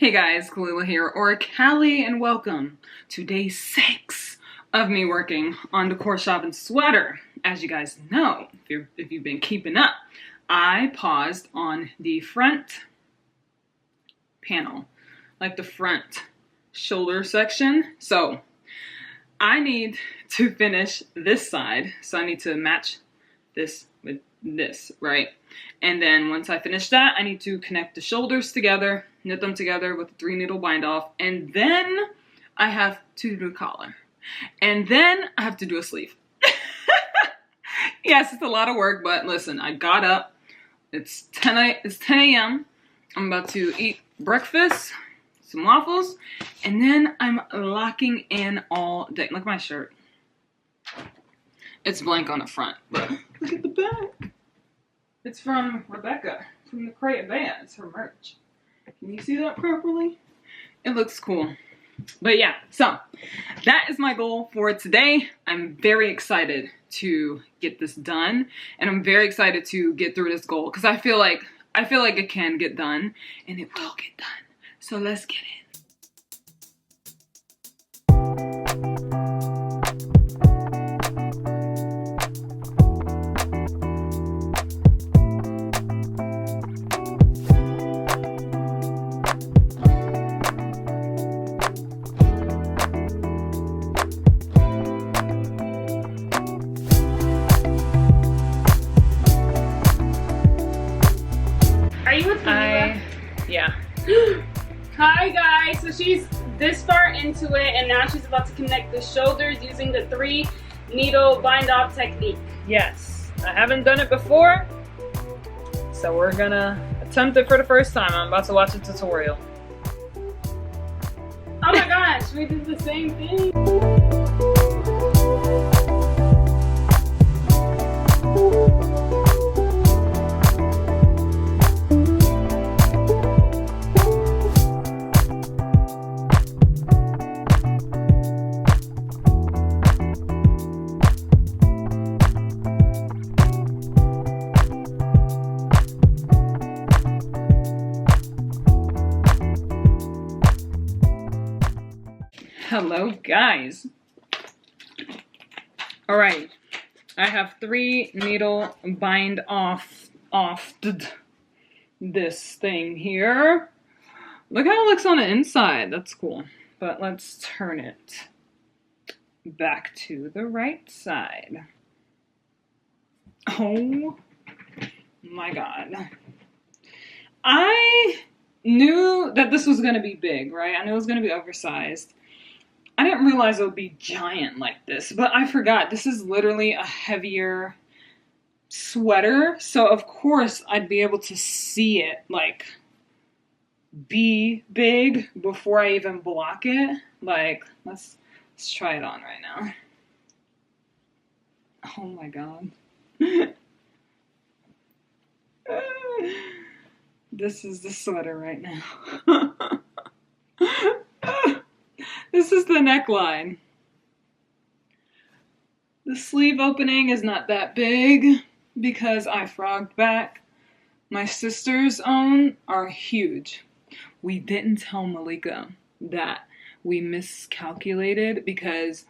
Hey guys, Kalila here, or Callie, and welcome to day 6 of me working on the korshavn sweater. As you guys know, if you've been keeping up, I paused on the front panel, like the front shoulder section. So I need to finish this side, so I need to match this with this, right? And then once I finish that, I need to connect the shoulders together, knit them together with a 3-needle bind off, and then I have to do a collar. And then I have to do a sleeve. Yes, it's a lot of work, but listen, I got up. It's 10 a.m. I'm about to eat breakfast, some waffles, and then I'm locking in all day. Look at my shirt. It's blank on the front, but look at the back. It's from Rebecca, from the Crate Band. It's her merch. Can you see that properly? It looks cool. But yeah, so that is my goal for today. I'm very excited to get this done, and I'm very excited to get through this goal because I feel like it can get done, and it will get done. So let's get it. Are you with me? Yeah. Hi guys, so she's this far into it and now she's about to connect the shoulders using the 3-needle bind off technique. Yes, I haven't done it before, so we're gonna attempt it for the first time. I'm about to watch a tutorial. Oh my gosh, we did the same thing. Hello guys. Alright, I have 3-needle bind off this thing here. Look how it looks on the inside. That's cool. But let's turn it back to the right side. Oh my god. I knew that this was going to be big, right? I knew it was going to be oversized. I didn't realize it would be giant like this, but I forgot. This is literally a heavier sweater, so of course I'd be able to see it, like, be big before I even block it. Like, let's try it on right now. Oh my god. This is the sweater right now. This is the neckline. The sleeve opening is not that big because I frogged back. My sister's own are huge. We didn't tell Malika that we miscalculated because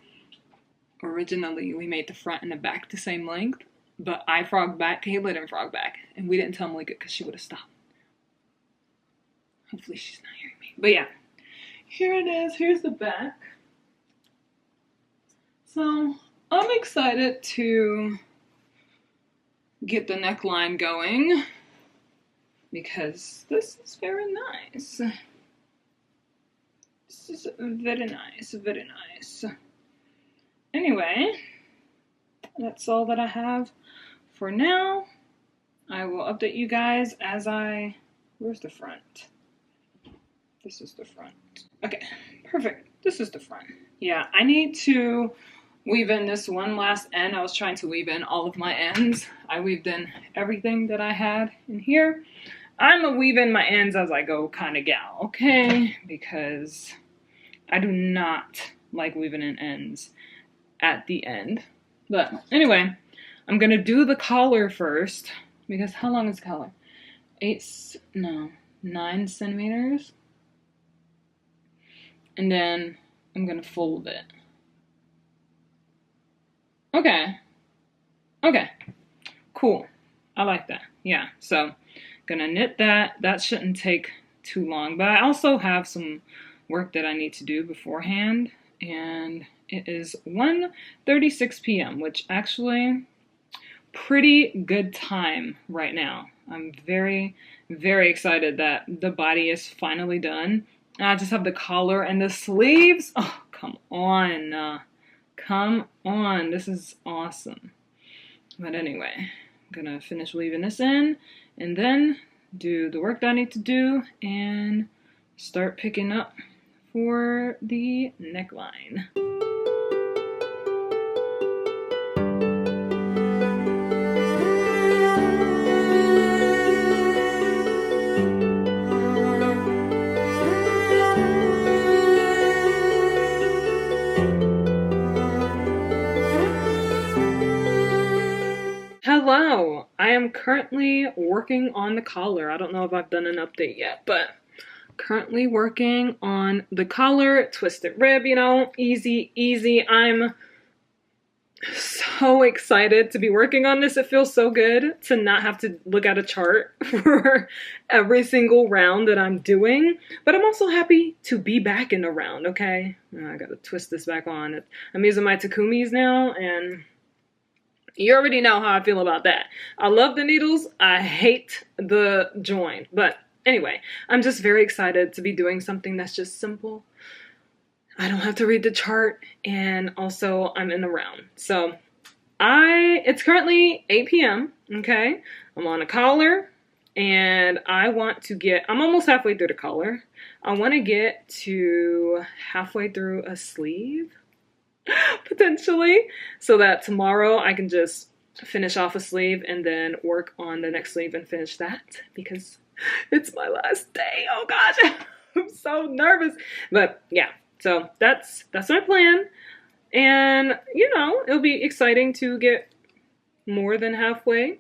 originally we made the front and the back the same length, but I frogged back, Kayla didn't frog back, and we didn't tell Malika because she would have stopped. Hopefully she's not hearing me. But yeah. Here it is. Here's the back. So I'm excited to get the neckline going because this is very nice. This is very nice, very nice. Anyway, that's all that I have for now. I will update you guys as where's the front? This is the front. Okay, perfect. This is the front. Yeah, I need to weave in this one last end. I was trying to weave in all of my ends. I weaved in everything that I had in here. I'm a weave in my ends as I go kind of gal, okay? Because I do not like weaving in ends at the end. But anyway, I'm going to do the collar first. Because how long is the collar? 9 centimeters. and then I'm gonna fold it. Okay. Okay. Cool. I like that. Yeah. So gonna knit that. That shouldn't take too long, but I also have some work that I need to do beforehand, and it is 1:36 p.m., which actually pretty good time right now. I'm very, very excited that the body is finally done. I just have the collar and the sleeves. Oh, come on. Come on. This is awesome. But anyway, I'm gonna finish weaving this in and then do the work that I need to do and start picking up for the neckline. Hello, I am currently working on the collar. I don't know if I've done an update yet, but currently working on the collar, twisted rib, you know, easy, easy. I'm so excited to be working on this. It feels so good to not have to look at a chart for every single round that I'm doing, but I'm also happy to be back in the round, okay? I gotta twist this back on. I'm using my Takumis now, and you already know how I feel about that. I love the needles. I hate the joint. But anyway, I'm just very excited to be doing something that's just simple. I don't have to read the chart, and also I'm in the round. So it's currently 8 p.m., okay? I'm on a collar, and I'm almost halfway through the collar. I want to get to halfway through a sleeve, potentially, so that tomorrow I can just finish off a sleeve and then work on the next sleeve and finish that, because it's my last day. Oh gosh, I'm so nervous. But yeah, so that's my plan, and you know, it'll be exciting to get more than halfway,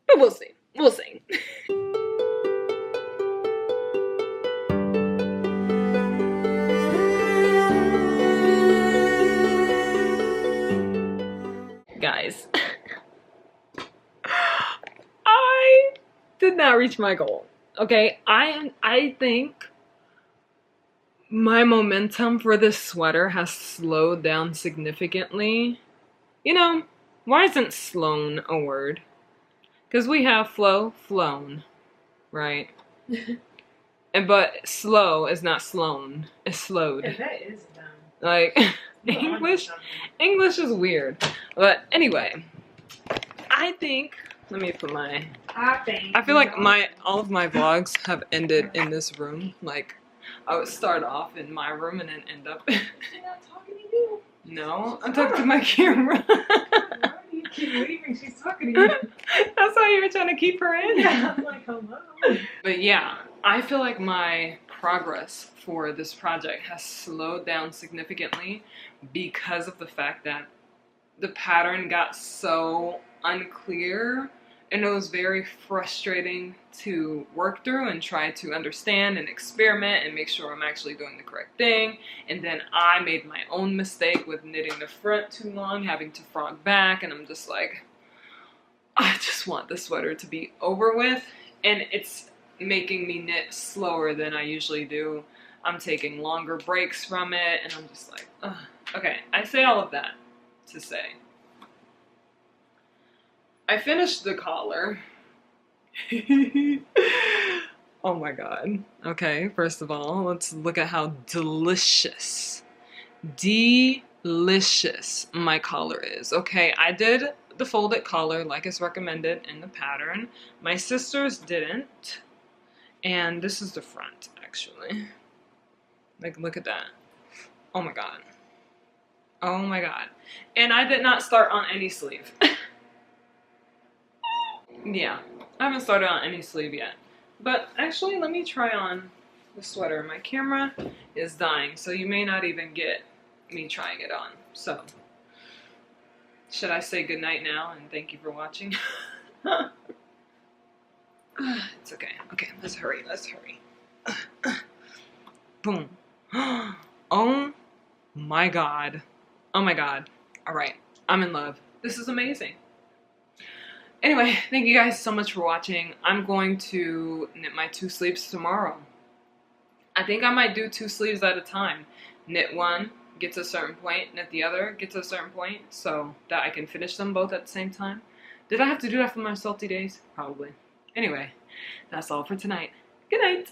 but we'll see. Guys, I did not reach my goal. Okay, I think my momentum for this sweater has slowed down significantly. You know, why isn't slown a word? Because we have flown, right? But slow is not slown, it's slowed. Yeah, that is dumb. Like, English is weird. But anyway, I think, let me put my, I feel like all of my vlogs have ended in this room. Like, I would start off in my room and then end up. She's not talking to you. No, I'm talking to my camera. Why do you keep leaving? She's talking to you. That's why you were trying to keep her in. Yeah, I'm like, hello. But yeah, I feel like my progress for this project has slowed down significantly because of the fact that the pattern got so unclear, and it was very frustrating to work through and try to understand and experiment and make sure I'm actually doing the correct thing. And then I made my own mistake with knitting the front too long, having to frog back, and I'm just like, I just want the sweater to be over with, and it's making me knit slower than I usually do. I'm taking longer breaks from it, and I'm just like, ugh. Okay, I say all of that to say, I finished the collar. Oh my god. Okay, first of all, let's look at how delicious my collar is. Okay, I did the folded collar like it's recommended in the pattern. My sisters didn't. And this is the front, actually. Like, look at that. Oh my god. Oh my god. And I did not start on any sleeve. Yeah, I haven't started on any sleeve yet. But actually, let me try on the sweater. My camera is dying, so you may not even get me trying it on. So, should I say goodnight now and thank you for watching? It's okay. Okay, let's hurry. Boom. Oh my god. Oh my god. Alright, I'm in love. This is amazing. Anyway, thank you guys so much for watching. I'm going to knit my 2 sleeves tomorrow. I think I might do 2 sleeves at a time. Knit one, get to a certain point, knit the other, get to a certain point, so that I can finish them both at the same time. Did I have to do that for my salty days? Probably. Anyway, that's all for tonight. Good night.